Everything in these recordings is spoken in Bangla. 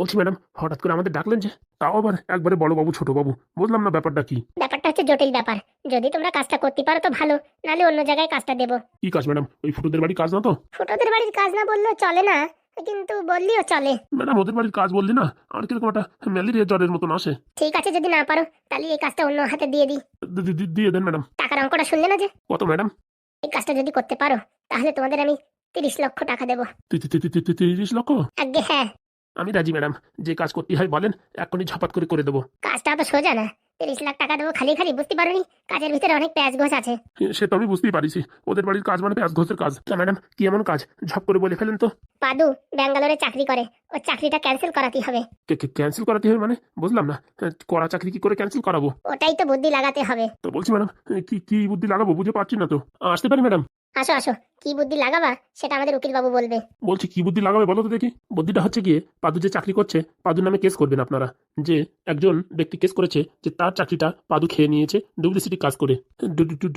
বলছি ম্যাডাম, হঠাৎ করে আমাদের ডাকলেন যে? তাও আবার একবারে বড় বাবু ছোট বাবু, বুঝলাম না ব্যাপারটা কি? ব্যাপারটা হচ্ছে জটিল ব্যাপার। যদি তোমরা কাজটা করতে পারো তো ভালো, নাহলে অন্য জায়গায় কাজটা দেবো। কি কাজ ম্যাডাম? ওই ফুটুদের বাড়ি কাজ না তো? ফুটোদের বাড়ির কাজ না বললেও চলে না, কিন্তু বললেও চলে। ম্যাডাম ওদের বাড়ির কাজ বললি না, আর কিরকম একটা ম্যালেরিয়া জ্বরের মতন আসে। ঠিক আছে, যদি না পারো তাহলে এই কাজটা অন্য হাতে দিয়ে দিই। দিয়ে দেন ম্যাডাম। টাকার অঙ্কটা শুনলে না যে? কত ম্যাডাম? এই কাজটা যদি করতে পারো তাহলে তোমাদের আমি 30 লক্ষ টাকা দেবো। 30 লক্ষ? আগে হ্যাঁ। আমি রাজি ম্যাডাম, যে কাজ করতে হয় বলেন, এখনই ঝপাত করে করে দেবো। কাজটা তো সোজা না। 30 লাখ টাকা দেবো খালি খালি, বুঝতে পারোনি? কাজের ভিতরে অনেক প্যাঁচ গোছ আছে। সে তো আমি বুঝতেই পারিছি, ওদের বাড়ির কাজ মানে প্যাঁচ ঘষের কাজ। তা ম্যাডাম কি এমন কাজ, ঝপ করে বলে ফেলেন তো। পাদু ব্যাঙ্গালোরে চাকরি করে, ওর চাকরিটা ক্যান্সেল করাতে হবে। ক্যান্সেল করাতে হবে মানে? বুঝলাম না। করা চাকরি কি করে ক্যান্সেল করাবো? ওটাই তো বুদ্ধি লাগাতে হবে। তো বলছি ম্যাডাম, কি কি বুদ্ধি লাগাবো বুঝে পাচ্ছি না তো। আসতে পারি ম্যাডাম? আসো আসো, কি বুদ্ধি লাগাবা সেটা আমাদের উকিল বাবু বলবে। বলছি কি বুদ্ধি লাগাবে বলো তো দেখি। বুদ্ধিটা হচ্ছে গিয়ে, পাদু যে চাকরি করছে, পাদুর নামে কেস করবেন আপনারা। যে একজন ব্যক্তি কেস করেছে যে তার চাকরিটা পাদু খেয়ে নিয়েছে ডুপ্লিসিটি কাজ করে।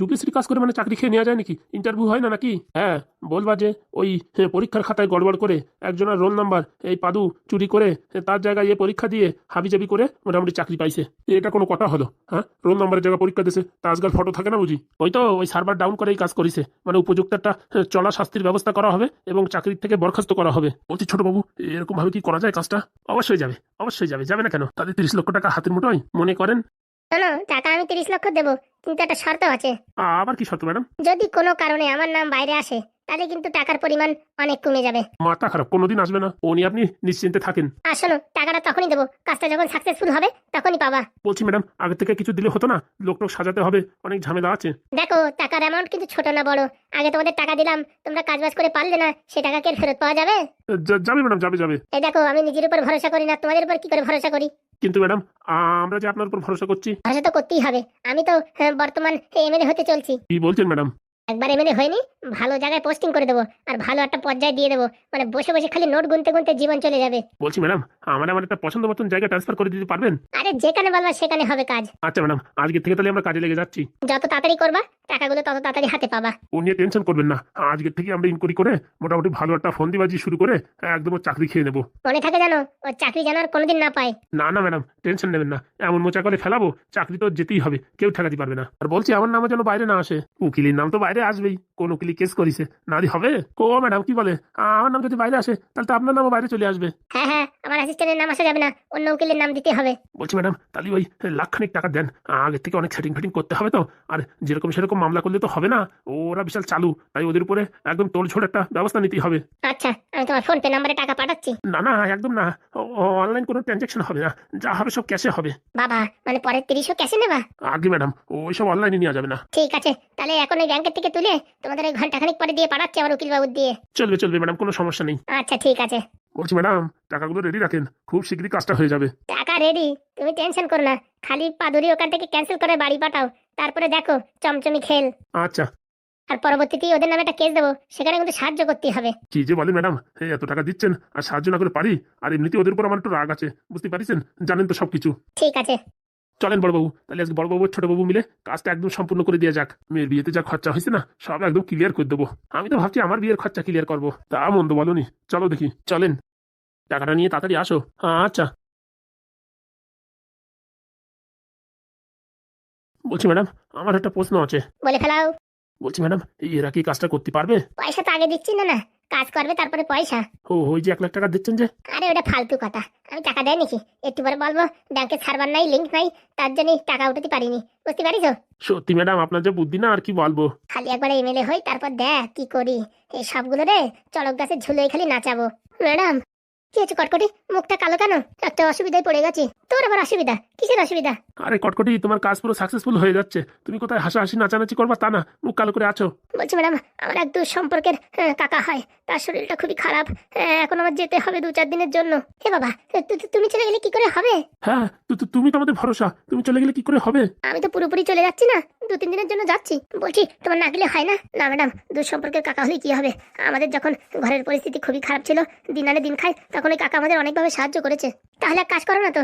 ডুপ্লিসিটি কাজ করে মানে চাকরি খেয়ে নেওয়া যায় নাকি? ইন্টারভিউ হয় না নাকি? হ্যাঁ, বলবা যে ওই পরীক্ষার খাতায় গড়বড় করে একজনের রোল নাম্বার এই পাদু চুরি করে তার জায়গায় পরীক্ষা দিয়ে হাবিজাবি করে মোটামুটি চাকরি পাইছে। এটা কোনো কথা হলো? হ্যাঁ, রোল নাম্বারের জায়গায় পরীক্ষা দিয়েছে, তা আজকাল ফটো থাকে না বুঝি? ওই তো ওই সার্ভার ডাউন করে এই কাজ করেছে, মানে উপযুক্ত একটা চলা শাস্তির ব্যবস্থা করা হবে এবং চাকরির থেকে বরখাস্ত করা হবে। বলছি ছোট বাবু, এরকম ভাবে কি করা যায় কাজটা? অবশ্যই যাবে, অবশ্যই যাবে, যাবে না কেন? তাদের 30 লক্ষ টাকা হাতের মুঠোয় মনে করেন। শোনো, টাকা আমি 30 লক্ষ দেবো, কিন্তু একটা শর্ত আছে। আবার কি শর্ত ম্যাডাম? যদি কোনো কারণে আমার নাম বাইরে আসে তাহলে কিন্তু টাকার পরিমাণ অনেক কমে যাবে। মাথা খারাপ, কোনোদিন আসবে না ও নিয়ে আপনি নিশ্চিন্তে থাকেন। আর শোনো, টাকাটা তখনই দেবো, কাজটা যখন সাকসেসফুল হবে তখনই পাবা। বলছি ম্যাডাম, আগে থেকে কিছু দিলে হতো না? লোক টোক সাজাতে হবে, অনেক ঝামেলা আছে। দেখো, টাকার অ্যামাউন্ট কিন্তু ছোট না বড়। আগে তোমাদের টাকা দিলাম, তোমরা কাজ বাজ করে পারলে না, সে টাকা কি আর ফেরত পাওয়া যাবে? যাবে ম্যাডাম, যাবে যাবে। এই দেখো, আমি নিজের উপর ভরসা করি না, তোমাদের উপর কি করে ভরসা করি? কিন্তু ম্যাডাম, আমরা যে আপনার উপর ভরসা করছি। ভরসা তো করতেই হবে। আমি তো বর্তমান এমএলএ হতে চলছি। কি বলছেন ম্যাডাম? একবার এমএলএ হয়নি, ভালো জায়গায় পোস্টিং করে দেবো আর ভালো একটা পর্যায়ে দিয়ে দেবো। মানে বসে বসে খালি নোট গুনতে গুনতে জীবন চলে যাবে। বলছি ম্যাডাম, আমার একটা পছন্দ মতন জায়গা ট্রান্সফার করে দিতে পারবেন? আরে যেখানে বলবা সেখানে হবে কাজ। আচ্ছা ম্যাডাম, আজকে থেকে তাহলে আমরা কাজে লেগে যাচ্ছি। যত তাড়াতাড়ি করবা টাকাগুলো তত তাড়াতাড়ি হাতে পাবা। ও নিয়ে টেনশন করবেন না, আজকে থেকে আমরা ইনকোয়ারি করে মোটামুটি ভালো একটা ফন্দিবাজি শুরু করে একদম ওর চাকরি খেয়ে নেবো। মনে থাকে জানো, ও চাকরি যেন আর কোনোদিন না পায়। না না ম্যাডাম, টেনশন নেবেন না, এমন মোচা করে ফেলাবো চাকরি তো যেতেই হবে, কেউ ঠেকাতে পারবে না। আর বলছি আমার নামও যেন বাইরে না আসে। উকিলের নাম তো বাইরে আসবেই, কোন উকিলি কেস করিছে না দি হবে? ও ম্যাডাম কি বলে, আমার নাম যদি বাইরে আসে তাহলে তো আপনার নামও বাইরে চলে আসবে। হ্যাঁ হ্যাঁ, আমার অ্যাসিস্ট্যান্টের নাম আসা যাবে না, অন্য উকিলের নাম দিতে হবে। বলছি ম্যাডাম, তাহলে ওই লাখখানিক টাকা দেন, আগে থেকে অনেক সেটিং ফেটিং করতে হবে তো। আর যেরকম সেরকম মামলা করলে তো হবে না, ওরা বিশাল চালু, তাই ওদের উপরে একদম তোড়ঝোড় একটা ব্যবস্থা নিতেই হবে। আচ্ছা, আমি তোমার ফোন পে নাম্বারে টাকা পাঠাচ্ছি। না না, একদম না, অনলাইন কোনো ট্রানজাকশন হবে না, যা হবে সব ক্যাশে হবে। বাবা, মানে পরের 30ও ক্যাশে নেবা? আগে ম্যাডাম, ওইসব অনলাইনে নেওয়া যাবে না। ঠিক আছে, তাহলে এখন ওই ব্যাংকের থেকে তুলে তোমাদের ওই ঘন্টাখানিক পরে দিয়ে পাঠাচ্ছি আমার উকিল বাবুর দিয়ে। চলবে চলবে ম্যাডাম, কোনো সমস্যা নেই। আচ্ছা ঠিক আছে। বলছি ম্যাডাম, টাকাগুলো রেডি রাখেন, খুব শীঘ্রই কাজটা হয়ে যাবে। টাকা রেডি, তুমি টেনশন করো না। খালি পাদুরি ওখান থেকে ক্যান্সেল করে বাড়ি পাঠাও, তারপরে দেখো চমচমি খেল। আচ্ছা। আর পরবর্তীতে ওদের নামে একটা কেস দেবো, সেখানে কিন্তু সাহায্য করতে হবে। কি যে বলেন ম্যাডাম, এত টাকা দিচ্ছেন আর সাহায্য না করে পারি? আর এমনিতে ওদের উপর আমার একটু রাগ আছে, বুঝতে পারছেন, জানেন তো সবকিছু। ঠিক আছে। চলেন বড়বাবু, তাহলে আজকে বড়বাবু ছোটবাবু মিলে কাজটা একদম সম্পূর্ণ করে দিয়ে যাক। মেয়ের বিয়েতে যা খরচা হয়েছে না, সব একদম ক্লিয়ার করে দেবো। আমি তো ভাবছি আমার বিয়ের খরচা ক্লিয়ার করবো, তা মন্দ বলনি। চলো দেখি, চলেন, টাকাটা নিয়ে তাড়াতাড়ি আসো। আচ্ছা। বলছি ম্যাডাম, আমার একটা প্রশ্ন আছে। বলে ফেলাও। বলছি ম্যাডাম, এরা কি কাজটা করতে পারবে? পয়সা তো আগে দিচ্ছি না, না কাজ করবে তারপরে পয়সা। ওই যে 1 লাখ টাকা দিচ্ছেন যে? আরে ওটা ফালতু কথা, আমি টাকা দেয় নাকি? একটু পরে বলবো ব্যাংকের সার্ভার নাই, লিঙ্ক নাই, তার জন্য টাকা উঠাতে পারিনি, বুঝতে পারিস? সত্যি ম্যাডাম, আপনার যে বুদ্ধি না আর কি বলবো। খালি একবার এমএলএ হই, তারপর দেখ কি করি। এই সবগুলো রে চড়ক গাছে ঝুলোই খালি নাচাবো। ম্যাডাম, কি হচ্ছে কটকটি, মুখটা কালো কেন? একটা অসুবিধায় পড়ে গেছি। তোর আবার অসুবিধা? কিসের অসুবিধা? আরে কটকটি, তোমার কাজ পুরো সাকসেসফুল হয়ে যাচ্ছে, তুমি কোথায় হাসাহাসি নাচানাচি করবা তা না, মুখ কালো করে আছো। বলছি ম্যাডাম, আমার এক দূর সম্পর্কের কাকা হয়, তার শরীরটা খুবই খারাপ। এখন আমার যেতে হবে 2-4 দিনের জন্য। হে বাবা, তুমি চলে গেলে কি করে হবে? হ্যাঁ, তুমি তো আমাদের ভরসা, তুমি চলে গেলে কি করে হবে? আমি তো পুরোপুরি চলে যাচ্ছি না, 2-3 দিনের জন্য যাচ্ছি। বলছি তোমার না গেলে হয় না? না ম্যাডাম, দূর সম্পর্কের কাকা হলে কি হবে? আমাদের যখন ঘরের পরিস্থিতি খুবই খারাপ ছিল, দিন আনে দিন খাই, তখন ওই কাকা আমাদের অনেকভাবে সাহায্য করেছে। তাহলে এক কাজ করো না তো,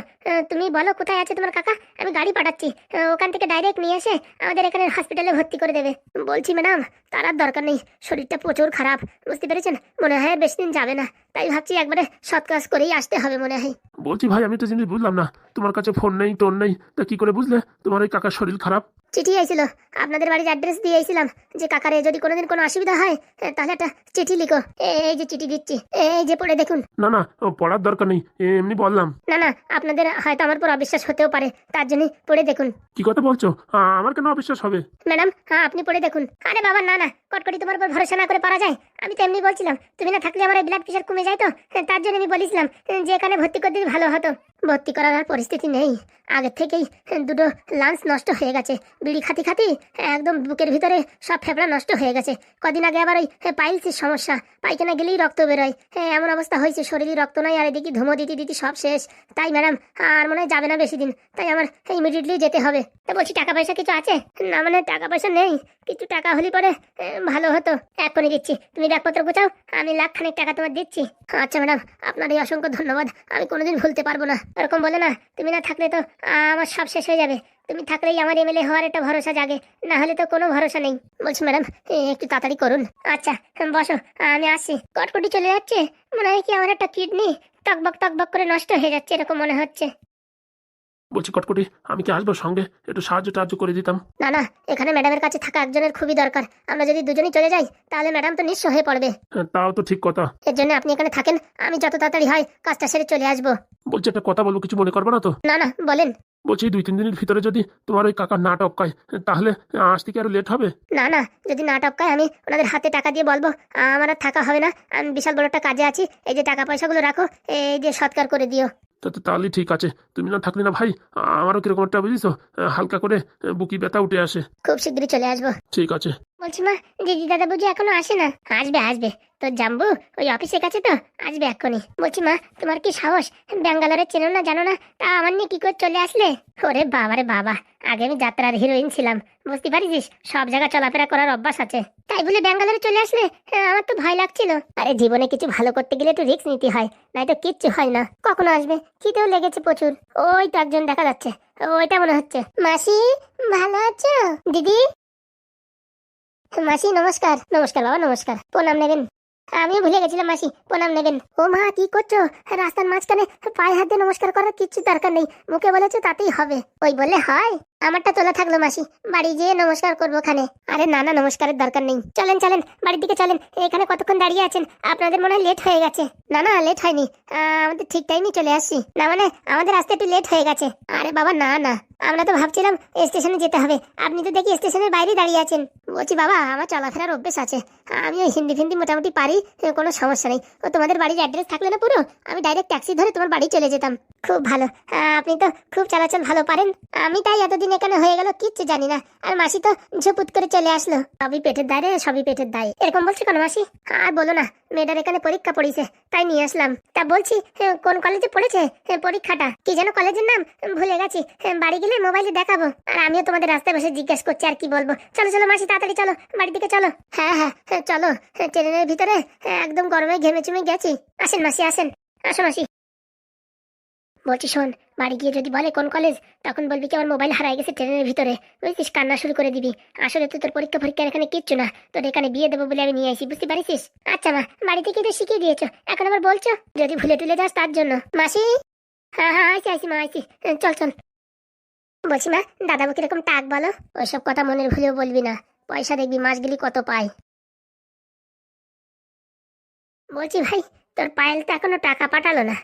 তুমি বলো কোথায় আছে তোমার কাকা, আমি গাড়ি পাঠাচ্ছি, ওখান থেকে ডাইরেক্ট নিয়ে এসে আমাদের এখানে হসপিটালে ভর্তি করে দেবে। বলছি ম্যাডাম, তার আর দরকার নেই, শরীরটা প্রচুর খারাপ, বুঝতে পেরেছেন, মনে হয় আর বেশি দিন যাবে না, তাই ভাবছি একবারে সৎ কাজ করেই আসতে হবে মনে হয়। বলছি ভাই, আমি তো জিনিস বুঝলাম না, তোমার কাছে ফোন নেই টোন নেই, তা কি করে বুঝলে তোমার ওই কাকার শরীর খারাপ? চিঠি আইছিল, আপনাদের বাড়ির অ্যাড্রেস দিয়ে আইছিলাম যে কাকারে যদি কোনোদিন কোনো অসুবিধা হয় তাহলে একটা চিঠি লিখো। এই যে চিঠি দিচ্ছি, এই যে পড়ে দেখুন। না না, ও পড়ার দরকার নেই, এমনি বললাম। না না, আপনাদের হয়তো আমার উপর অবিশ্বাস হতেও পারে, তার জন্যই পড়ে দেখুন। কি কথা বলছো? আমার কেন অবিশ্বাস হবে? ম্যাডাম, হ্যাঁ আপনি পড়ে দেখুন। আরে বাবা না না, কটকটি তোমার উপর ভরসা না করে পারা যায়? আমি তো এমনি বলছিলাম, তুমি না থাকলে আমার ব্লাড প্রেশার কমে যায় তো, তার জন্য আমি বলেছিলাম যে এখানে ভর্তি করে দিলে ভালো হতো। ভর্তি করার আর পরিস্থিতি নেই, আগে থেকেই দুটো লাঞ্চ নষ্ট হয়ে গেছে, বিড়ি খাতি খাতি একদম বুকের ভিতরে সব ফেফড়া নষ্ট হয়ে গেছে। কদিন আগে আবার ওই পাইলসের সমস্যা, পায়খানা গেলেই রক্ত বেরোয়, এমন অবস্থা হয়েছে, শরীরে রক্ত নাই, আর এদিকে ধুমো দিতে দিতে সব শেষ। তাই ম্যাডাম আর মনে হয় যাবে না বেশি দিন, তাই আমার ইমিডিয়েটলি যেতে হবে। তা বলছি টাকা পয়সা কিছু আছে? না মানে টাকা পয়সা নেই, কিছু টাকা হলে পরে ভালো হতো। এক্ষুনি দিচ্ছি, তুমি ব্যাগপত্র গোছাও, আমি লাখখানেক টাকা তোমার দিচ্ছি। আচ্ছা ম্যাডাম, আপনার এই অসংখ্য ধন্যবাদ, আমি কোনোদিন ভুলতে পারবো না। এরকম বলে না, তুমি না থাকলে তো আমার সব শেষ হয়ে যাবে, তুমি থাকলেই আমার এমএলএ হওয়ার একটা ভরসা জাগে, না হলে তো কোনো ভরসা নেই। বলছি ম্যাডাম একটু তাড়াতাড়ি করুন। আচ্ছা বসো, আমি আসছি। কটকটি চলে যাচ্ছে, মনে হয় কি আমার একটা কিডনি টকবক টকবক করে নষ্ট হয়ে যাচ্ছে এরকম মনে হচ্ছে। বলছি কটকটি, আমি কি আসবো সঙ্গে? একটু সাহায্য টাহায্য করে দিতাম। না না, এখানে ম্যাডামের কাছে থাকা একজনের খুবই দরকার, আমরা যদি দুজনেই চলে যাই তাহলে ম্যাডাম তো নিঃস্ব হয়ে পড়বে। তাও তো ঠিক কথা। এর জন্য আপনি এখানে থাকেন, আমি যত তাড়াতাড়ি হয় কাজটা সেরে চলে আসবো। বলছি একটা কথা বলবো, কিছু মনে করবে না তো? না না বলেন। বলছি 2-3 দিনের ভিতরে যদি তোমার ওই কাকার না টপকায়, তাহলে আসতে কি আরো লেট হবে? না না, যদি না টপকায় আমি ওনাদের হাতে টাকা দিয়ে বলবো আমার আর থাকা হবে না, আমি বিশাল বড় একটা কাজে আছি, এই যে টাকা পয়সাগুলো রাখো, এই যে সৎকার করে দিও। তাহলে ঠিক আছে। তুমি না থাকলে না ভাই, আমারও কিরকম একটা বুঝিস, হালকা করে বুকি ব্যথা উঠে আসে। খুব শীঘ্রই চলে আসবো। ঠিক আছে। বলছি মা, দিদি দাদা বুঝি এখনো আসে না? আসবে আসবে, তোর জাম্বু ওই অফিসের কাছে তো, আসবে এক্ষুনি। বলছি মা, তোমার কি সাহস, ব্যাঙ্গালোরে চেনো না জানো না, তা আমার নিয়ে কি করে চলে আসলে? ওরে বাবা রে বাবা, আগে আমি যাত্রার হিরোইন ছিলাম, বুঝতে পারিস, সব জায়গা চলাফেরা করার অভ্যাস আছে, তাই বলে ব্যাঙ্গালোরে চলে আসলে? আমার তো ভয় লাগছিল। আরে জীবনে কিছু ভালো করতে গেলে একটু রিস্ক নিতে হয়, নাই তো কিচ্ছু হয় না। কখনো আসবে? খিদেও লেগেছে প্রচুর। ওই তো একজন দেখা যাচ্ছে, ওইটা মনে হচ্ছে। মাসি ভালো আছো? দিদি। মাসি নমস্কার। নমস্কার বাবা, নমস্কার, প্রণাম নেবেন। আমিও ভুলে গেছিলাম মাসি, প্রণাম নেবেন। ও মা কি করছো? রাস্তার মাঝখানে পায়ে হাত দিয়ে নমস্কার করার কিচ্ছু দরকার নেই, মুখে বলেছো তাতেই হবে। ওই বললে হয়? আমারটা তোলা থাকলো মাসি, বাড়ি যেয়ে নমস্কার করবো খানে। আরে না না, নমস্কারের দরকার নেই, চলেন চলেন বাড়ির দিকে চলেন, এখানে কতক্ষণ দাঁড়িয়ে আছেন, আপনাদের মনে হয় লেট হয়ে গেছে। না না লেট হয়নি, আমাদের ঠিক টাইমই চলে আসছি। না মানে আমাদের আসতে একটু লেট হয়ে গেছে। আরে বাবা না না, আমরা তো ভাবছিলাম স্টেশনে যেতে হবে, আপনি তো দেখি স্টেশনের বাইরে দাঁড়িয়ে আছেন। বলছি বাবা, আমার চলাফেরার অভ্যেস আছে, আমি ওই হিন্দি ফিন্দি মোটামুটি পারি, কোনো সমস্যা নেই। ও তোমাদের বাড়ির অ্যাড্রেস থাকলে না পুরো, আমি ডাইরেক্ট ট্যাক্সি ধরে তোমার বাড়ি চলে যেতাম। খুব ভালো, আপনি তো খুব চলাচল ভালো পারেন, আমি তাই এতদিন এখানে হয়ে গেল কিচ্ছু জানি না। আর মাসি তো ঝুপুত করে চলে আসলো। সবই পেটের দায় রে, সবই পেটের দায়। এরকম বলছি কেন মাসি? আর বলো না, মেয়েটার এখানে পরীক্ষা পড়িছে, তাই নিয়ে আসলাম। তা বলছি কোন কলেজে পড়েছে পরীক্ষাটা? কি যেন কলেজের নাম, ভুলে গেছি, বাড়ি গেলে মোবাইলে দেখাবো। আর আমিও তোমাদের রাস্তায় বসে জিজ্ঞেস করছি আর কি বলবো। চলো চলো মাসি, তাড়াতাড়ি চলো বাড়ির দিকে চলো। হ্যাঁ হ্যাঁ চলো, ট্রেনের ভিতরে একদম গরমে ঘেমে চুমে গেছি। আসেন মাসি আসেন, আসো মাসি। বলছি শোন, বাড়ি গিয়ে যদি বলে কোন কলেজ, তখন বলবি কি আমার মোবাইল হারাই গেছে ট্রেনের ভিতরে, বুঝছিস, কান্না শুরু করে দিবি। আসলে তো তোর পরীক্ষা ফরীক্ষার এখানে কিচ্ছু না, তোর এখানে বিয়ে দেবো বলে আমি নিয়ে আসি, বুঝতে পারিস? আচ্ছা মা, বাড়ি থেকে তো শিখিয়ে দিয়েছো, এখন আবার বলছো যদি ভুলে টুলে যাস তার জন্য। মাসি হ্যাঁ হ্যাঁ আইসি আইসি মা আইসি, চল চল। বলছি মা, দাদাবু কিরকম টাক বলো? ওইসব কথা মনের ভুলেও বলবি না, পয়সা দেখবি মাস গেলি কত পায়। বলছি ভাই, তোর পায়েল তো এখনো টাকা পাঠালো না,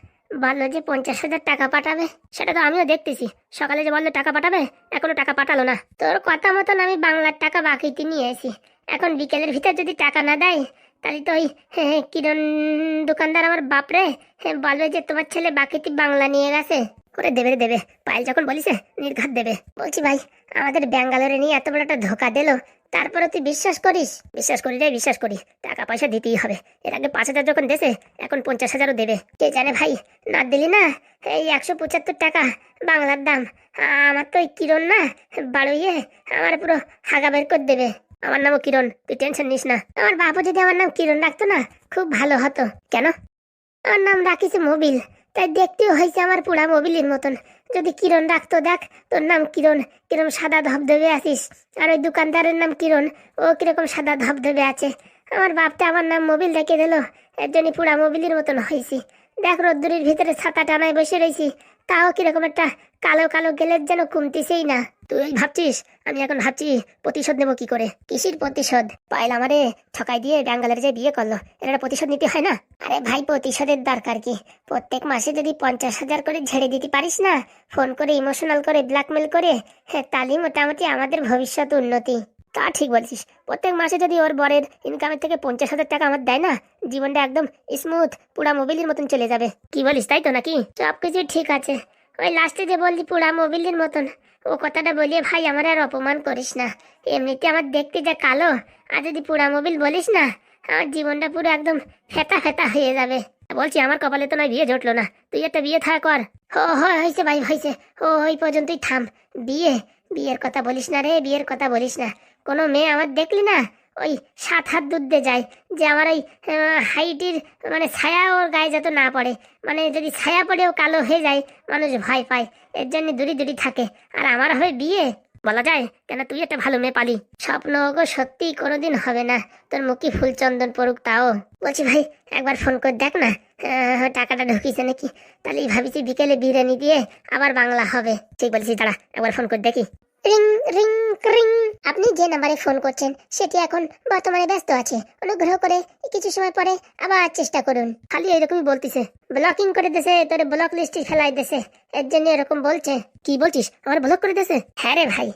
বললো যে 50,000 টাকা পাঠাবে, সেটা তো আমিও দেখতেছি, সকালে যে বললো টাকা পাঠাবে, এখনো টাকা পাঠালো না। তোর কথা মতন আমি বাংলার টাকা বাকিতে নিয়ে এসি, এখন বিকেলের ভিতর যদি টাকা না দেয় তাহলে তো ওই কিরণ দোকানদার আমার বাপরে বলবে যে তোমার ছেলে বাকিতে বাংলা নিয়ে গেছে। করে দেবে রে দেবে, পায়েল যখন বলিস নির্ঘাত দেবে। বলছি ভাই, আমাদের ব্যাঙ্গালোরে নিয়ে এত বড় একটা ধোকা দিল, তারপরে তুই বিশ্বাস করিস? বিশ্বাস করি রে, বিশ্বাস করি, টাকা পয়সা দিতেই হবে। এর আগে 5,000 যখন দেশে, এখন 50,000ও দেবে। কে জানে ভাই, না দিলি না এই 175 টাকা বাংলার দাম, আমার তো ওই কিরণ না বাড়ুইয়ে আমার পুরো হাগা বের করে দেবে। আমার নামও কিরণ, তুই টেনশন নিস না। আমার বাবু যদি আমার নাম কিরণ রাখতো না, খুব ভালো হতো। কেন? আমার নাম রাখিস মোবিল, তাই দেখতেও হয়েছে আমার পুরা মোবিলের মতন। যদি কিরণ রাখতো, দেখ তোর নাম কিরণ, কিরম সাদা ধবধবে আছিস, আর ওই দোকানদারের নাম কিরণ, ও কিরকম সাদা ধবধবে আছে। আমার বাপটা আমার নাম মোবিল রেখে দিল, এর জন্য পুরা মোবিলের মতন হয়েছি। দেখ রোদ্দুরের ভিতরে ছাতা টানায় বসে রয়েছি, তাও কিরকম একটা কালো কালো গেলের যেন কমতিছেই না। তুই ভাবছিস আমি এখন ভাবছি প্রতিশোধ নেবো কি করে। কিসির প্রতিশোধ? পায়েল আমারে ঠকাই দিয়ে ব্যাঙ্গালোরে যে বিয়ে করলো, এরা প্রতিশোধ নিতে হয় না? আরে ভাই, প্রতিশোধের দরকার কি? প্রত্যেক মাসে যদি 50,000 করে ঝেড়ে দিতে পারিস না, ফোন করে ইমোশনাল করে ব্ল্যাকমেল করে, হ্যাঁ, তাহলেই মোটামুটি আমাদের ভবিষ্যৎ উন্নতি। তা ঠিক বলছিস, প্রত্যেক মাসে যদি ওর বরের ইনকামের থেকে 50,000 টাকা আমার দেয় না, জীবনটা একদম স্মুথ পুরা মোবিলের মতন চলে যাবে। কি বলিস, তাই তো নাকি? সবকিছু ঠিক আছে, ওই লাস্টে যে বললি পুরা মোবিলের মতন, ও কথাটা বলিয়ে ভাই আমার আর অপমান করিস না। এমনিতে আমার দেখতে যা কালো, আর যদি পুরা মোবিল বলিস না, আমার জীবনটা পুরো একদম ফেতা ফেতা হয়ে যাবে। বলছি আমার কপালে তো নয় বিয়ে জুটলো না, তুই একটা বিয়ে থাক কর। হয়েছে ভাই, হয়েছে। ওই পর্যন্তই থাম। বিয়ে, বিয়ের কথা বলিস না রে, বিয়ের কথা বলিস না। কোনো মেয়ে আমার দেখলি না ওই 7 হাত দূর দিয়ে যায়, যে আমার ওই হাইটের মানে ছায়া ওর গায়ে যত না পড়ে, মানে যদি ছায়া পড়েও কালো হয়ে যায় মানুষ ভয় পায়, এর জন্য দূরে দূরে থাকে। আর আমার হবে বিয়ে বলা যায় কেন? তুই একটা ভালো মেয়ে পালি, স্বপ্ন গো সত্যি কোনোদিন হবে না, তোর মুখে ফুল চন্দন পড়ুক তাও। বলছি ভাই, একবার ফোন করে দেখ না টাকাটা ঢুকিছে নাকি, তাহলেই ভাবিছি বিকেলে বিরিয়ানি দিয়ে আবার বাংলা হবে। ঠিক বলছি, দাঁড়া একবার ফোন করে দেখি। Ring ring ring. আপনি যে নাম্বারে ফোন করছেন সেটি এখন বর্তমানে ব্যস্ত আছে, অনুগ্রহ করে কিছু সময় পরে আবার চেষ্টা করুন। খালি এরকমই বলতিছে, ব্লকিং করে দেছে, তোর ব্লক লিস্টে ফেলাই দেছে, এর জন্য এরকম বলছে। কি বলছিস, আমার ব্লক করে দেছে? হ্যাঁ রে ভাই,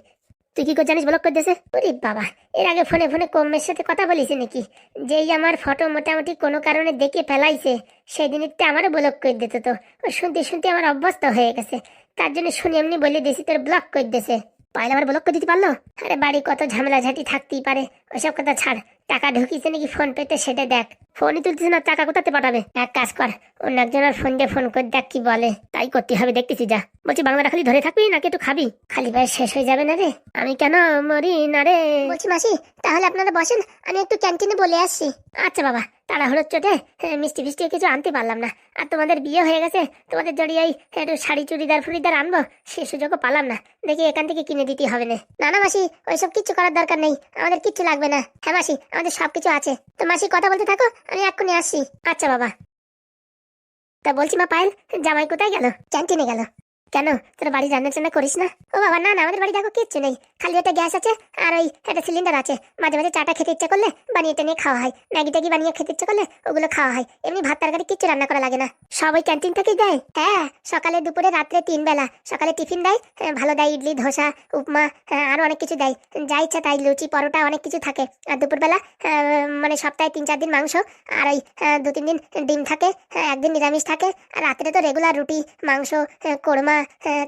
তুই কি করে জানিস ব্লক করে দেছে? ওরে বাবা, এর আগে ফোনে ফোনে কমের সাথে কথা বলিস নাকি? যেই আমার ফটো মোটামুটি কোনো কারণে দেখে ফেলাইছে, সেই দিনটা আমারও ব্লক করে দিত। তো শুনতে শুনতে আমার অভ্যস্ত হয়ে গেছে, তার জন্য শুনে এমনি বলে দিয়েছি তোর ব্লক করে দেছে। পাইলে আমার ব্লক করে দিতে পারলো? আরে বাড়ি কত ঝামেলা ঝাঁটি থাকতেই পারে, ওইসব কথা ছাড়। টাকা ঢুকিয়েছে নাকি ফোন পেতে সেটা দেখ। ফোনই তুলতেছে না, টাকা কোথাতে পাঠাবে? এক কাজ কর, অন্য একজনের ফোন দিয়ে ফোন করে দেখ কি বলে। তাই করতে হবে, দেখতেছি যা। বলছি বাংলাটা খালি ধরে থাকবি নাকি একটু খাবি? খালি ভাই শেষ হয়ে যাবে না রে, আমি কেন মরি না রে। বলছি মাসি, তাহলে আপনারা বসেন, আমি একটু ক্যান্টিনে বলে আসছি। আচ্ছা বাবা, তাড়াহুড়োর চোটে মিষ্টি ফিষ্টি কিছু আনতে পারলাম না। আর তোমাদের বিয়ে হয়ে গেছে, তোমাদের জড়িয়ে একটু শাড়ি চুড়িদার ফুড়িদার আনবো, সে সুযোগও পালাম না। দেখি এখান থেকে কিনে দিতে হবে না। না না মাসি, ওইসব কিচ্ছু করার দরকার নেই, আমাদের কিচ্ছু লাগবে না। হ্যাঁ মাসি, আমাদের সবকিছু আছে। তো মাসি কথা বলতে থাকো, আমি এক্ষুনি আসছি। আচ্ছা বাবা। তা বলছি মা পায়েল, জামাই কোথায় গেল? ক্যান্টিনে গেল। কেন, তোর বাড়ি রান্না টান্না করিস না? ও বাবা না না, আমাদের বাড়ি দেখো কিচ্ছু নেই, খালি একটা গ্যাস আছে আর ওই একটা সিলিন্ডার আছে। মাঝে মাঝে চাটা খেতে ইচ্ছা করলে বানিয়ে টেনে খাওয়া হয়, ম্যাগি ট্যাগি বানিয়ে খেতে ইচ্ছা করলে ওগুলো খাওয়া হয়। এমনি ভাত তরকারি কিচ্ছু রান্না করা লাগে না, সব ওই ক্যান্টিন থেকেই দেয়। হ্যাঁ, সকালে দুপুরে রাত্রে 3 বেলা। সকালে টিফিন দেয়, ভালো দেয়, ইডলি ধোসা উপমা, আরো অনেক কিছু দেয়, যা ইচ্ছা তাই, লুচি পরোটা অনেক কিছু থাকে। আর দুপুরবেলা মানে সপ্তাহে 3-4 দিন মাংস, আর ওই 2-3 দিন ডিম থাকে, একদিন নিরামিষ থাকে। আর রাত্রে তো রেগুলার রুটি মাংস, কোরমা,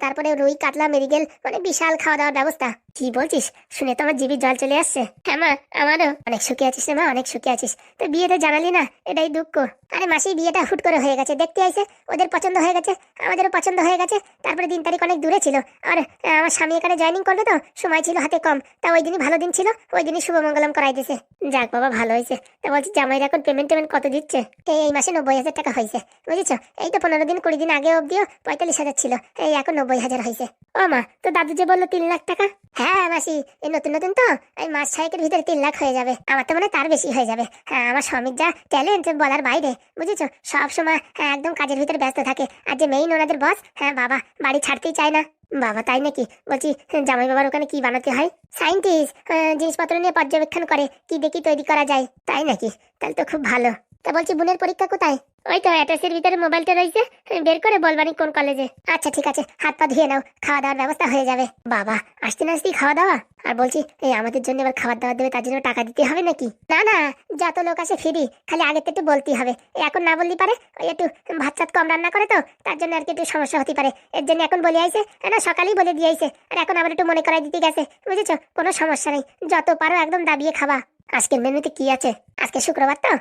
তারপরে রুই কাতলা মেরিগেল, মানে বিশাল খাওয়া দাওয়ার ব্যবস্থা। কি বলছিস, শুনে তো আমার জিভে জল চলে আসছে। হ্যাঁ মা, আমারও। অনেক সুখী আছিস রে মা, অনেক সুখী আছিস। তো বিয়েতে জানালি না, এটাই দুঃখ। আরে মাসি, বিয়েটা হুট করে হয়ে গেছে, দেখতে আইছে, ওদের পছন্দ হয়ে গেছে, আমাদেরও পছন্দ হয়ে গেছে। তারপরে দিন তারিখ অনেক দূরে ছিল, আর আমার স্বামী এখানে জয়েনিং করবে, তো সময় ছিল হাতে কম, তা ওই দিনই ভালো দিন ছিল, ওই দিনই শুভমঙ্গলম করাই দিয়েছে। যাক বাবা, ভালো হয়েছে। তা বলছি জামাইরা এখন পেমেন্ট কত দিচ্ছে? এই মাসে 90,000 টাকা হয়েছে, বুঝেছো? এই তো 15 দিন 20 দিন আগে অব্দিও 45,000 ছিল, এই এখন 90,000 হয়েছে। ও মা, তো দাদু যে বললো 3 লাখ টাকা? হ্যাঁ মাসি, এই নতুন নতুন তো, এই মাস 6-এর ভিতরে 3 লাখ হয়ে যাবে। আমার তো মানে তার বেশি হয়ে যাবে। হ্যাঁ, আমার স্বামীর যা ট্যালেন্ট বলার বাইরে, বুঝেছো? সব সময় একদম কাজের ভিতরে ব্যস্ত থাকে। আর যে মেইন ওনাদের বস, হ্যাঁ বাবা, বাড়ি ছাড়তেই চায় না। বাবা তাই নাকি? বলছি জামাই বাবার ওখানে কি বানাতে হয়? সায়েন্টিস্ট, জিনিসপত্র নিয়ে পর্যবেক্ষণ করে কি দেখি তৈরি করা যায়। তাই নাকি? তাহলে তো খুব ভালো। তা বলছি বোনের পরীক্ষা কোথায়? ওই তো অ্যাটাচের ভিতরে মোবাইলটা রয়েছে, বের করে বলবানি কোন কলেজে। আচ্ছা ঠিক আছে, হাত পা ধুয়ে নাও, খাওয়া দাওয়ার ব্যবস্থা হয়ে যাবে। বাবা, আসতে না আসতেই খাওয়া দাওয়া? আর বলছি এই আমাদের জন্য এবার খাবার দাবার দেবে, তার জন্য টাকা দিতে হবে নাকি? না না, যত লোক আসে ফ্রি, খালি আগে তো একটু বলতেই হবে। এখন না বললি পারে, ওই একটু ভাত চাত কম রান্না করে তো, তার জন্য আর কি একটু সমস্যা হতে পারে, এর জন্য এখন বলে আইছে। না সকালেই বলে দিয়ে আইছে, আর এখন আবার একটু মনে করাই দিতে গেছে, বুঝেছো? কোনো সমস্যা নেই, যত পারো একদম দাবিয়ে খাবা। আজকের মেনুতে কি আছে? আজকে শুক্রবার তো,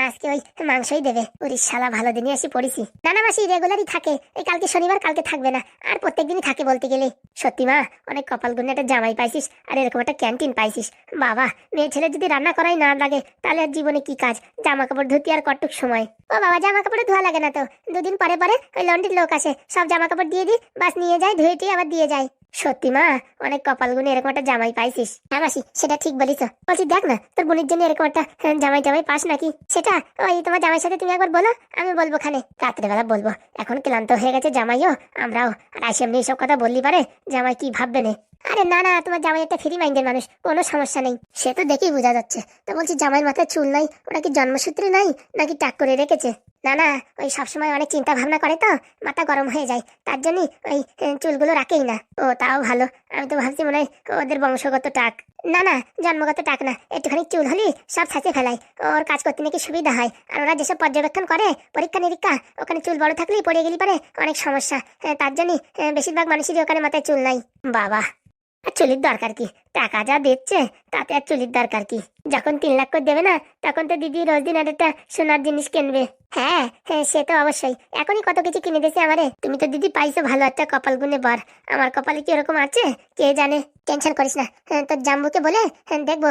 আজকে ওই মাংসই দেবে। ওরে শালা, ভালো দিনই আসি পড়েছি। না না মাসি, রেগুলারই থাকে। এই কালকে শনিবার, কালকে থাকবে না, আর প্রত্যেকদিনই থাকে বলতে গেলে। সত্যি মা, অনেক কপাল গুনে একটা জামাই পাইছিস, আর এরকম একটা ক্যান্টিন পাইছিস। বাবা, মেয়ে ছেলে যদি রান্না করাই না লাগে তাহলে আর জীবনে কি কাজ? জামা কাপড় ধুতি আর কটুক সময়। ও বাবা, জামা কাপড়ে ধোয়া লাগে না তো, দুদিন পরে পরে ওই লন্ড্রির লোক আসে, সব জামা কাপড় দিয়ে দিই, বাস নিয়ে যায়, ধুয়ে টুয়ে আবার দিয়ে যায়। সত্যি মা, অনেক কপাল গুনে এরকম একটা জামাই পাইছিস। হ্যাঁ মাসি, সেটা ঠিক বলিস। বলছি দেখ না, তোর বোনের জন্য এরকম একটা জামাই জামাই পাস নাকি? সেটা ওই তোমার জামাইয়ের সাথে তুমি একবার বলো, আমি বলবো খানে, রাত্রেবেলা বলবো। এখন ক্লান্ত হয়ে গেছে জামাইও, আমরাও। আর আইসে এমনি এইসব কথা বললি পারে, জামাই কি ভাববে না? আরে না না, তোমার জামাই একটা ফ্রি মাইন্ডের মানুষ, কোনো সমস্যা নেই। সে তো দেখেই বোঝা যাচ্ছে। তো বলছি, জামাইয়ের মাথায় চুল নাই, ওটা কি জন্মসূত্রে নাই নাকি টাক করে রেখেছে? না না, ওই সবসময় অনেক চিন্তা ভাবনা করে তো, মাথা গরম হয়ে যায়, তার জন্যই ওই চুলগুলো রাখেই না। ও তাও ভালো, আমি তো ভাবছি মনে হয় ওদের বংশগত টাক। না না, জন্মগত টাক না, একটুখানি চুল হলি সব ছাঁচে ফেলায়। ওর কাজ করতে নাকি সুবিধা হয়। আর ওরা যেসব পর্যবেক্ষণ করে, পরীক্ষা নিরীক্ষা, ওখানে চুল বড় থাকলেই পড়ে গেলি পারে অনেক সমস্যা। তার জন্যই বেশিরভাগ মানুষেরই ওখানে মাথায় চুল নাই। বাবা, আর চুলির দরকার কি? টাকা যা দিচ্ছে তাতে আর চুলির দরকার কি? যখন 3 লাখ করে দেবে না, তখন তো দিদি রোজ দিন আর একটা সোনার জিনিস কিনবে। হ্যাঁ হ্যাঁ, সে তো অবশ্যই, এখনই কত কিছু কিনে দিয়েছে আমারে। তুমি তো দিদি পাইছো ভালো একটা কপাল গুনে বর, আমার কপালে কি ওরকম আছে কে জানে। টেনশন করিস না, তোর জাম্বুকে বলে দেখবো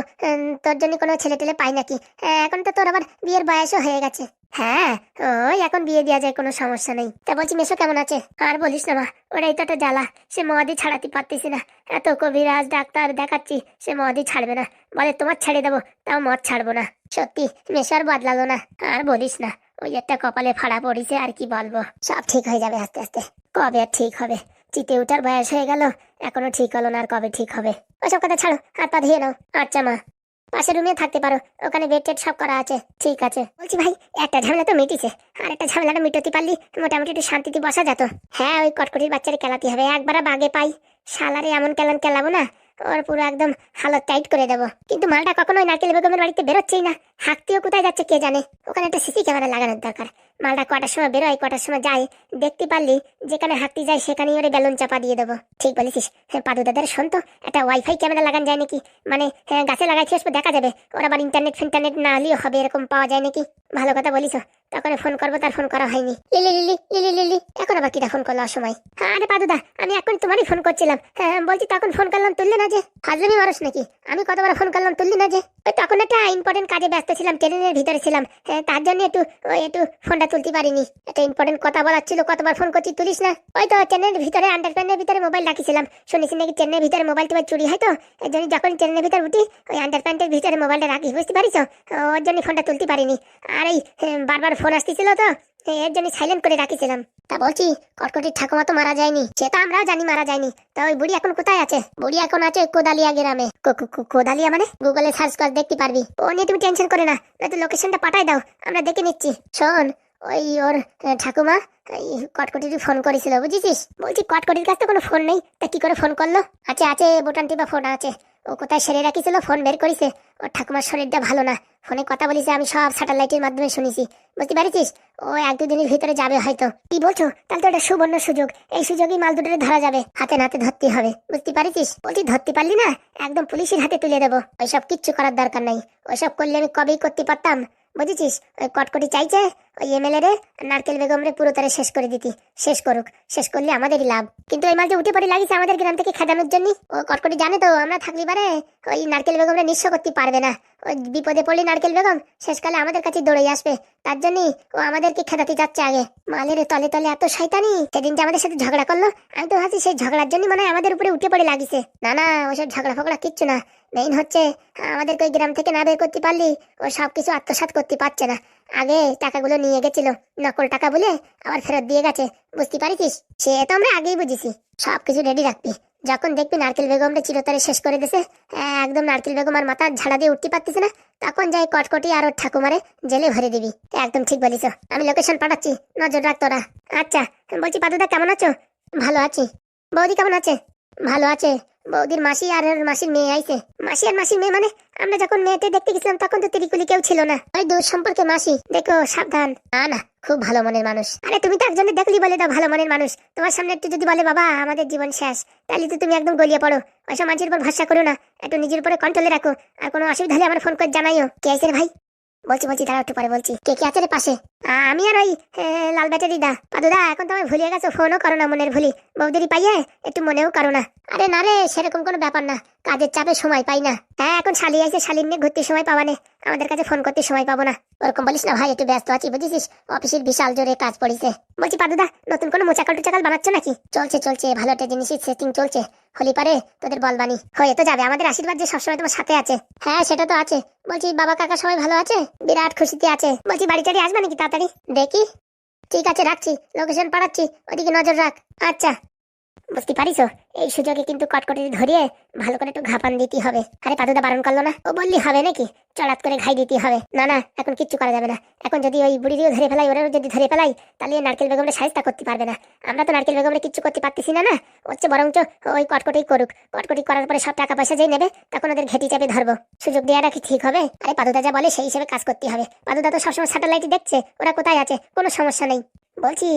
তোর জন্য কোনো ছেলে টেলে পাই নাকি। এখন তো তোর আবার বিয়ের বয়সও হয়ে গেছে। হ্যাঁ, ওই এখন বিয়ে দেওয়া যায়, কোনো সমস্যা নেই। তা বলছি, মেশো কেমন আছে? আর বলিস না মা, ওরাই তো একটা জ্বালা, সে মহাদি ছাড়াতে পারতেছি না। এত কবিরাজ ডাক্তার দেখাচ্ছি, সে মহাদি ছাড়বে না, বলে তোমার ছেড়ে দেবো, তাও মদ ছাড়বো না। সত্যি মেশো আর বদলালো না। আর বলিস না, ওই একটা কপালে ফাড়া পড়েছে, আর কি বলবো। সব ঠিক হয়ে যাবে আস্তে আস্তে। কবে আর ঠিক হবে? চিতে উঠার বয়স হয়ে গেল, এখনো ঠিক হলো না, আর কবে ঠিক হবে? ওসব কথা ছাড়ো, হাত পা ধুয়ে নাও। আচ্ছা মা, পাশের রুমে থাকতে পারো, ওখানে বেড টেড সব করা আছে। ঠিক আছে। বলছি ভাই, একটা ঝামেলা তো মিটিছে, আর একটা ঝামেলাটা মিটাতে পারলি মোটামুটি একটু শান্তিতে বসা যেত। হ্যাঁ, ওই কটকটির বাচ্চারে কেলাতে হবে, একবার বাগে পাই শালারে এমন কেলাবো না, ওর পুরো একদম হালত টাইট করে দেবো। কিন্তু মালটা কখনোই নারকেল বেগমের বাড়িতে বেরোচ্ছেই না, হাঁকতেও কোথায় যাচ্ছে কে জানে। ওখানে একটা সিসি ক্যামেরা লাগানোর দরকার। মালটা কটার সময় বেরোয়, কটার সময় যায়, দেখতে পারলি যেখানে হাঁকতে যায় সেখানেই ওরে বেলুন চাপা দিয়ে দেবো। ঠিক বলেছিস। হ্যাঁ পাদু দাদার শোন তো, একটা ওয়াইফাই ক্যামেরা লাগান যায় নাকি? মানে গাছে লাগাইছি, আসবে দেখা যাবে, ওর আবার ইন্টারনেট ফিন্টারনেট না হলেও হবে, এরকম পাওয়া যায় নাকি? ভালো কথা বলিস। তখন ফোন করবো, তার ফোন করা হয়নি। লিলি লিলি লিলি লিলি, এখন আবার কিটা ফোন করলো অসময়? আরে পাদুদা, আমি এখন তোমারই ফোন করছিলাম। হ্যাঁ বলছি, তখন ফোন করলাম তুললি না যে? হাজলামি মানুষ নাকি? আমি কতবার ফোন করলাম তুললি না যে? ওই তখন একটা ইম্পর্টেন্ট কাজে ব্যস্ত ছিলাম, ট্রেনের ভিতরে ছিলাম, তার জন্য একটু ফোনটা তুলতে পারিনি। একটা ইম্পর্টেন্ট কথা বলার ছিল, কতবার ফোন করছি তুলিস না। ওই তো ট্রেনের ভিতরে আন্ডারপ্যান্টের ভিতরে মোবাইল রাখিছিলাম, শুনেছি নাকি ট্রেনের ভিতরে মোবাইল টোবাইল চুরি হয়, তো এর জন্য যখন ট্রেনের ভিতরে উঠি ওই আন্ডারপ্যান্টের ভিতরে মোবাইলটা রাখি, বুঝতে পারিস? ওর জন্য ফোনটা তুলতে পারিনি। আর এই বারবার ফোন আসতেছিল তো, এর জন্য সাইলেন্ট করে রাখিছিলাম। তা বলছি, কটকটির ঠাকুমা তো মারা যায়নি? সে তো আমরাও জানি মারা যায়নি। তা ওই বুড়ি এখন কোথায় আছে? বুড়ি এখন আছে কোদালিয়া গ্রামে। কোদালিয়া মানে? গুগলে সার্চ করে দেখতে পারবি। ও নিয়ে তুমি টেনশন করে না, নয়তো লোকেশনটা পাঠাই দাও, আমরা দেখে নিচ্ছি। শোন, ওই ওর ঠাকুমা কটকটির ফোন করেছিল, বুঝেছিস? বলছি কটকটির কাছে তো কোনো ফোন নেই, তা কি করে ফোন করলো? আছে বোটান টিপা ফোন আছে, ও কোথায় সেরে রাখিছিল, ফোন বের করেছে। ওর ঠাকুমার শরীরটা ভালো না, ফোনে কথা বলিছে, আমি সব স্যাটেলাইটের মাধ্যমে শুনেছি, বুঝতে পারছিস? ও 1-2 দিনের ভিতরে যাবে হয়তো। কি বলছো? তাহলে তো এটা সুবর্ণ সুযোগ, এই সুযোগেই মাল দুটোরে ধরা যাবে, হাতে নাতে ধরতে হবে, বুঝতে পারছিস? বলছি ধরতে পারলি না, একদম পুলিশের হাতে তুলে দেবো। ওইসব কিচ্ছু করার দরকার নাই, ওইসব করলে আমি কবেই করতে পারতাম, বুঝেছিস? ওই কটকটি চাইছে ওই এমএলএ রে নারকেল বেগম রে পুরো তারে শেষ করে দিতি। শেষ করুক, শেষ করলে আমাদেরই লাভ। কিন্তু এই মাল যে উঠে পড়ে লাগিয়েছে আমাদের গ্রাম থেকে খেদানোর জন্য, ও কটকটি জানে তো আমরা থাকলি পারে ওই নারকেল বেগম রে নিঃস্ব করতে পারবে না। ওই বিপদে পড়লি নারকেল বেগম শেষকালে আমাদের কাছে দৌড়ে আসবে, তার জন্যই ও আমাদেরকে খেদাতে যাচ্ছে আগে। মালের তলে তলে এত শয়তানি। সেদিন যে আমাদের সাথে ঝগড়া করলো, আমি তো ভাবছি সেই ঝগড়ার জন্য মানে আমাদের উপরে উঠে পড়ে লাগিছে। না না, ওইসব ঝগড়া ফগড়া কিচ্ছু না। মেইন হচ্ছে আমাদেরকে ওই গ্রাম থেকে না বের করতে পারলি ও সবকিছু আত্মসাৎ করতে পারছে না। আগে টাকাগুলো নিয়ে গেছিল নকল টাকা বলে, আবার ফেরত দিয়ে গেছে, বুঝতে পারিস? সে তো আমরা আগেই বুঝেছি। সবকিছু রেডি রাখবি, যখন দেখবি নারকেল বেগমরে চিরতরে শেষ করে দিছে, একদম নারকেল বেগম আর মাথা ঝাড়া দিয়ে উঠতে পারতেছে না, তখন যাই কটকটি আর ওর ঠাকুমারে জেলে ভরে দিবি। একদম ঠিক বলিস, আমি লোকেশন পাঠাচ্ছি, নজর রাখ তোরা। আচ্ছা বলছি পাদুদা কেমন আছো? ভালো আছি। বৌদি কেমন আছে? ভালো আছে। বৌদির মাসি আর ওর মাসির মেয়ে আইছে। মাসি আর মাসির মেয়ে মানে আমরা যখন মেয়েতে দেখতে গেছিলাম তখন তো তিরিকুলি কেউ ছিল না, ওই দূর সম্পর্কে মাসি। দেখো সাবধান। না না, খুব ভালো মনের মানুষ। আরে তুমি তো একজনের দেখলি বলে দাও ভালো মনের মানুষ, তোমার সামনে একটু যদি বলে বাবা আমাদের জীবন শেষ, তাহলে তো তুমি একদম গলিয়ে পড়ো। ওইসব মানুষের উপর ভরসা করো না, একটু নিজের উপরে কন্ট্রোলে রাখো। আর কোনো অসুবিধা হলে আমার ফোন করে জানাইও। কে আইছে রে ভাই? বলছি দাঁড়াও একটু পরে বলছি। কে কে আছে রে পাশে? আমি আর ওই লাল ব্যাটারি দা। পাদুদা এখন তো আমি ভুলিয়ে গেছো, ফোনও করো না মনের ভুলি, বৌদিরই পাইয়ে একটু মনেও করো না। আরে না রে, সেরকম কোনো ব্যাপার না, কাজের চাপে সময় পাই না। হ্যাঁ এখন শালি আইছে, শালির নিয়ে ঘুরতে সময় পাবা না, আমাদের কাছে ফোন করতে সময় পাবো না। ওরকম বলিস না ভাই, একটু ব্যস্ত আছি বুঝেছিস, অফিসের বিশাল জোরে কাজ পড়িছে। বলছি পাদুদা নতুন কোনো মোচাকাল টোচাকাল বানাচ্ছ নাকি? চলছে ভালো একটা জিনিসের সেটিং চলছে, হলি পারে তোদের বলবানি হয়ে তো যাবে। আমাদের আশীর্বাদ যে সবসময় তোমার সাথে আছে। হ্যাঁ সেটা তো আছে। বলছি বাবা কাকা সবাই ভালো আছে? বিরাট খুশিতে আছে। বলছি বাড়ি টাড়ি আসবে নাকি তাড়াতাড়ি? দেখি। ঠিক আছে রাখছি, লোকেশন পাঠাচ্ছি, ওদিকে নজর রাখ। আচ্ছা। বুঝতে পারিস, এই সুযোগে কিন্তু কটকটি ধরিয়ে ভালো করে একটু ঘাপান দিতে হবে। আরে পাদুদা বারণ করলো না? ও বললি হবে নাকি, চড়াত করে ঘাই দিতে হবে। না না, এখন কিচ্ছু করা যাবে না। এখন যদি ওই বুড়িও ধরে ফেলাই, ওরাও যদি ধরে ফেলাই, তাহলে নারকেল বেগমরে সাহায্য করতে পারবে না। আমরা তো নারকেল বেগমরে কিচ্ছু করতে পারতেছি না। না হচ্ছে বরঞ্চ ওই কটকটি করুক, কটকটি করার পরে সব টাকা পয়সা যেই নেবে তখন ওদের ঘেটি চাপে ধরবো। সুযোগ দেওয়া রাখি ঠিক হবে? আরে পাদুদা যা বলে সেই হিসেবে কাজ করতে হবে। পাদুদা তো সবসময় স্যাটেলাইটই দেখছে, ওরা কোথায় আছে, কোনো সমস্যা নেই। বলছি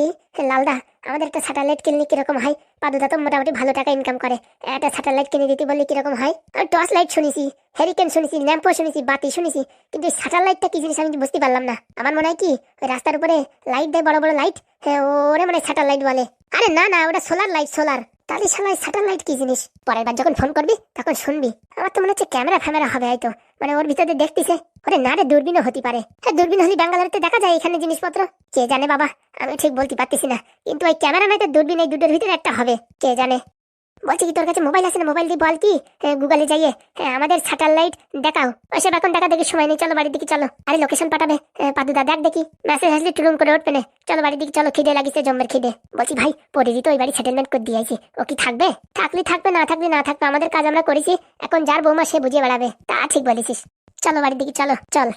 লালদা, আমাদের একটা স্যাটেলাইট কিনলে কিরকম হয়? পাদুদা তো মোটামুটি ভালো টাকা ইনকাম করে, একটা স্যাটেলাইট কিনে দিতে বললে কিরকম হয়? আর টর্চ লাইট শুনেছি, হ্যারিকেন শুনেছি, ল্যাম্পো শুনেছি, বাতি শুনেছি, কিন্তু স্যাটেলাইটটা কি জিনিস আমি বুঝতে পারলাম না। আমার মনে হয় কি ওই রাস্তার উপরে লাইট দেয়, বড় বড় লাইট, হ্যাঁ ওরে মানে স্যাটেলাইট বলে। আরে না না, ওটা সোলার লাইট, সোলার। তাহলে শালাই স্যাটেলাইট কি জিনিস পরের বার যখন ফোন করবি তখন শুনবি। আমার তো মনে হচ্ছে ক্যামেরা ফ্যামেরা হবে হয়তো, মানে ওর ভিতরে দেখতেছে। ওরে না রে, দূরবীনও হতে পারে। হ্যাঁ দূরবীন হলে ব্যাঙ্গালোরতে দেখা যায় এখানে জিনিসপত্র, কে জানে বাবা, আমি ঠিক বলতে পারতেছি না। কিন্তু ওই ক্যামেরা নয়তো দূরবীন, এই দুটোর ভিতরে একটা হবে, কে জানে। বলছি কি তোর কাছে মোবাইল আছে না? মোবাইল দিয়ে বল কি গুগলে যাইয়ে আমাদের স্যাটেলাইট দেখাও। ওইসব এখন দেখা দেখি সময় নেই, চলো বাড়ির দিকে চলো। আরে লোকেশন পাঠাবে পাদুদা, দেখ দেখি মেসেজ আসলে টুরুম করে উঠবে না। চলো বাড়ির দিকে চলো, খিদে লাগিছে জম্মের খিদে। বলছি ভাই পরিদি তো ওই বাড়ি সেটেলমেন্ট করে দিয়েছি, ও কি থাকবে? থাকলে থাকবে, না থাকলে না থাকবে, আমাদের কাজ আমরা করেছি, এখন যার বৌমা সে বুঝিয়ে বেড়াবে। তা ঠিক বলেছিস, চলো বাড়ির দিকে চলো। চল।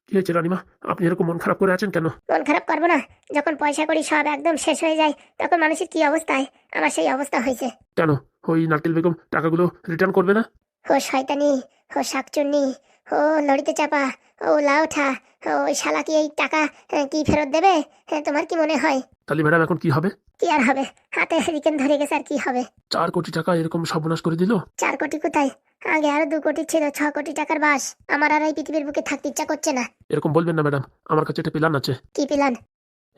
কি হয়েছে রানিমা, আপনি এরকম মন খারাপ করে আছেন কেন? মন খারাপ করবো না? যখন পয়সা করি সব একদম শেষ হয়ে যায় তখন মানুষের কি অবস্থায়, আমার সেই অবস্থা হয়েছে। কেন ওই নারকেল বেগম টাকাগুলো রিটার্ন করবে না? ও শয়তানি, ও শাকচুন্নি, ও লড়িতে চাপা, ও লাউঠা, ওই শালা কি এই টাকা কি ফেরত দেবে? তোমার কি মনে হয়? তাহলে ম্যাডাম এখন কি হবে? কি আর হবে, হাতে হ্যারিকেন ধরে গেছে, আর কি হবে? 4 কোটি টাকা এরকম সর্বনাশ করে দিল। 4 কোটি কোথায়, আগে আরো 2 কোটি ছিল, 6 কোটি টাকার বাস। আমার আর এই পৃথিবীর বুকে থাকতে ইচ্ছা করছে না। এরকম বলবেন না ম্যাডাম, আমার কাছে একটা প্ল্যান আছে। কি প্ল্যান?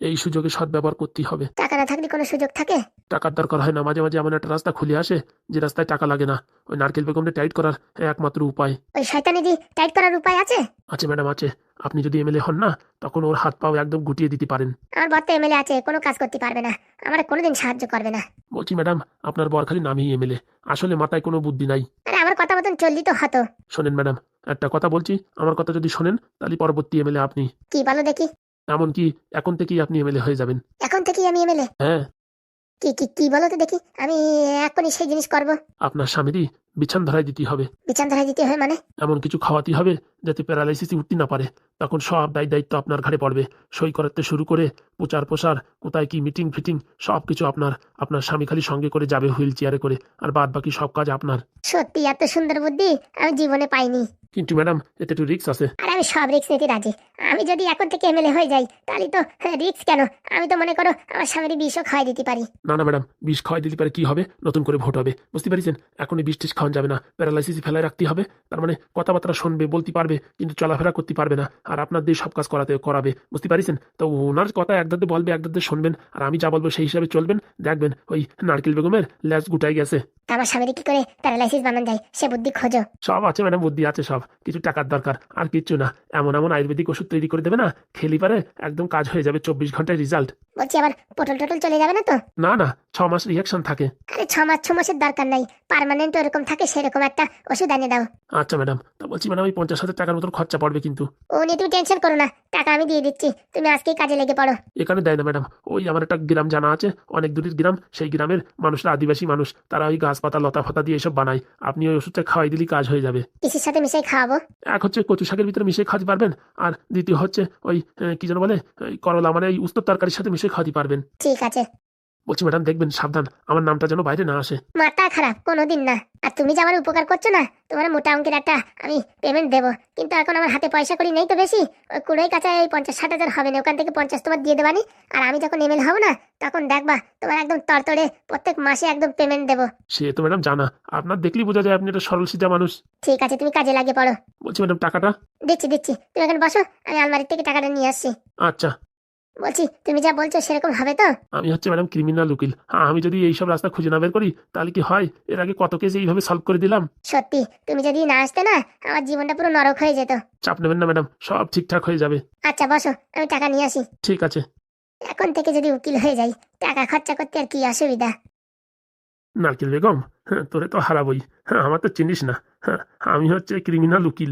এই সুযোগে সদ্ব্যবহার করতেই হবে। টাকা না থাকলে কোনো সুযোগ থাকে? টাকার দরকার হয় না, মাঝে মাঝে এমন একটা রাস্তা খুলে আসে যে রাস্তায় টাকা লাগে না। ওই নারকেল বেগমকে টাইট করার একমাত্র উপায়। ওই শয়তানি দি টাইট করার উপায় আছে? আছে ম্যাডাম আছে। আপনি যদি এমএলএ হন না, তখন ওর হাত পাও একদম গুটিয়ে দিতে পারেন। আমার বর্তে এমএলএ আছে, কোনো কাজ করতে পারবে না, আমার কোনোদিন সাহায্য করবে না। বলছি ম্যাডাম, আপনার বর খালি নামই এমএলএ, আসলে মাথায় কোনো বুদ্ধি নাই। আরে আমার কথা মতন চললি তো হতো। শোনেন ম্যাডাম, একটা কথা বলছি, আমার কথা যদি শোনেন তাহলে পরবর্তী এমএলএ আপনি। কি বলো দেখি? এমনকি এখন থেকেই আপনি এমএলএ হয়ে যাবেন। এখন থেকেই আমি এমএলএ? হ্যাঁ। কি কি কি বলো তো দেখি, আমি এখনই সেই জিনিস করব। আপনার স্বামীরই বিছান ধরাই দিতে হবে। বিছান ধরাই দিতে হয় মানে? এমন কিছু খাওয়াতে হবে যাতে প্যারালাইসিস উঠতে না পারে। তখন সব দায়িত্ব আপনার ঘাড়ে পড়বে, সই করাতে শুরু করে প্রচার প্রসার, কোথায় কি মিটিং ফিটিং, সব কিছু আপনার। আপনার স্বামী খালি সঙ্গে করে যাবে হুইল চেয়ারে করে, আর বাদ বাকি সব কাজ আপনার। সত্যি এত সুন্দর বুদ্ধি আমি জীবনে পাইনি। কিন্তু ম্যাডাম এতে একটু রিস্ক আছে। আর আমি সব রিস্ক নিতে রাজি। আমি যদি এখন থেকে এমএলএ হয়ে যাই তাহলে তো রিস্ক কেন, আমি তো মনে করো আমার স্বামীর বিষও খাওয়াই দিতে পারি। না না ম্যাডাম, বিষ খাওয়াই দিতে পারে কি হবে, নতুন করে ভোট হবে, বুঝতে পারছেন? এখনই বিষ টিষ খাওয়ান যাবে না, প্যারালাইসিস ফেলায় রাখতে হবে। তার মানে কথাবার্তা শুনবে, বলতে পারবে, কিন্তু চলাফেরা করতে পারবে না। আর আপনার দিয়ে সব কাজ করাবে, বুঝতে পারছেন? তো ওনার কথা একদাতে বলবে, একদাতে শুনবেন, আর আমি যা বলবো সেই হিসাবে চলবেন। দেখবেন ওই নারকেল বেগমের ল্যাস গুটাই গেছে। আমার স্বামীর কি করে প্যারালাইসিস বানান যায় সে বুদ্ধি খোঁজো। সব আছে ম্যাডাম, বুদ্ধি আছে সব, কিছু টাকার দরকার আর কিচ্ছু না। এমন এমন আয়ুর্বেদিক ওষুধ তৈরি করে দেবে না, খেলি পারে একদম কাজ হয়ে যাবে, 24 ঘন্টায় রেজাল্ট। বলছি আবার পটল টটল চলে যাবে না তো? না না, 6 মাস রিয়াকশন থাকে। আরে 6 মাসের দরকার নাই, পার্মানেন্ট ওরকম থাকে, সেরকম একটা ওষুধ এনে দাও। আচ্ছা ম্যাডাম, তা বলছি ম্যাডাম ওই 50,000 টাকার মতন খরচা পড়বে কিন্তু। ও নিয়ে তুমি টেনশন করো না, টাকা আমি দিয়ে দিচ্ছি, তুমি আজকেই কাজে লেগে পড়ো। এখানে দেয় না ম্যাডাম, ওই আমার একটা গ্রাম জানা আছে, অনেক দূরের গ্রাম, সেই গ্রামের মানুষরা আদিবাসী মানুষ, তারা ওই গাছপাতা লতা ফাতা দিয়ে এসব বানায়। আপনি ওই ওষুধটা খাওয়াই দিলেই কাজ হয়ে যাবে। কিসের সাথে মিশাই খাওয়াবো? এক হচ্ছে কচু শাকের ভিতরে মিশিয়ে খাওয়াতে পারবেন, আর দ্বিতীয় হচ্ছে ওই কি যেন বলে, ওই করলা মানে এই উস্তো তরকারির সাথে মিশিয়ে খাওয়াতে পারবেন। ঠিক আছে। বলছি ম্যাডাম দেখবেন সাবধান, আমার নামটা যেন বাইরে না আসে। মাথা খারাপ, কোনোদিন না। আর তুমি যে আমার উপকার করছো না, তোমার মোটা অঙ্কের একটা আমি পেমেন্ট দেবো, কিন্তু এখন আমার হাতে পয়সা করি নেই তো বেশি। ওই কুড়োই কাছে এই 50-60 হাজার হবে না, ওখান থেকে 50 তোমার দিয়ে দেবানি। আর আমি যখন এমএল হব না, তখন দেখবা তোমার একদম তরতরে প্রত্যেক মাসে একদম পেমেন্ট দেবো। সে তো ম্যাডাম জানা, আপনার দেখলেই বোঝা যায় আপনি একটা সরল সিধা মানুষ। ঠিক আছে, তুমি কাজে লাগিয়ে পড়ো। বলছি ম্যাডাম টাকাটা। দিচ্ছি, তুমি এখানে বসো, আমি আলমারির থেকে টাকাটা নিয়ে আসছি। আচ্ছা। বলছি তুমি যা বলছো সেরকম হবে তো? আমি হচ্ছে ম্যাডাম ক্রিমিনাল উকিল, আমি যদি এইসব রাস্তা খুঁজে না বের করি তাহলে কি হয়? এর আগে কত কেস এইভাবে সলভ করে দিলাম। সত্যি তুমি যদি না আসতে না, আমার জীবনটা পুরো নরক হয়ে যেত। চাপ নেবেন না ম্যাডাম, সব ঠিকঠাক হয়ে যাবে। আচ্ছা বসো, আমি টাকা নিয়ে আসি। ঠিক আছে। এখন থেকে যদি উকিল হয়ে যাই, টাকা খরচা করতে আর কি অসুবিধা। নারকেল বেগম, হ্যাঁ তোরে তো হারাবই। হ্যাঁ আমার তো চিনিস না। হ্যাঁ আমি হচ্ছে ক্রিমিনাল উকিল।